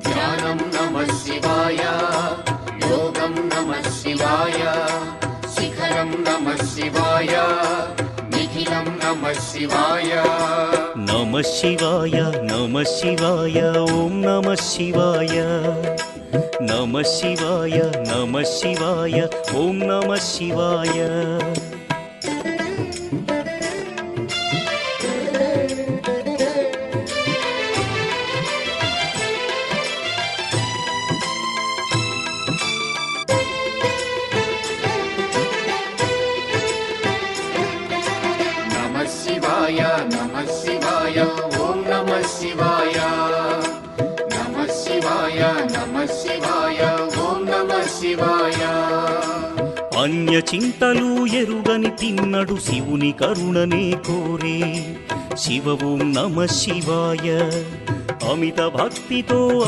ధ్యానం నమః శివాయ, యోగం నమః శివాయ, శిఖరం నమః శివాయ, నిఖిలం నమః శివాయ. నమః శివాయ నమః శివాయ ఓం నమః శివాయ. నమః శివాయ నమః శివాయ ఓం నమః శివాయ. నమః శివాయ నమః శివాయ ఓం నమః శివాయ. నమః శివాయ నమః శివాయ ఓం నమః శివాయ. అన్య చింతలు ఎరుగని తిన్నడు శివుని కరుణనే కోరే. శివ ఓం నమః శివాయ. అమిత భక్తితో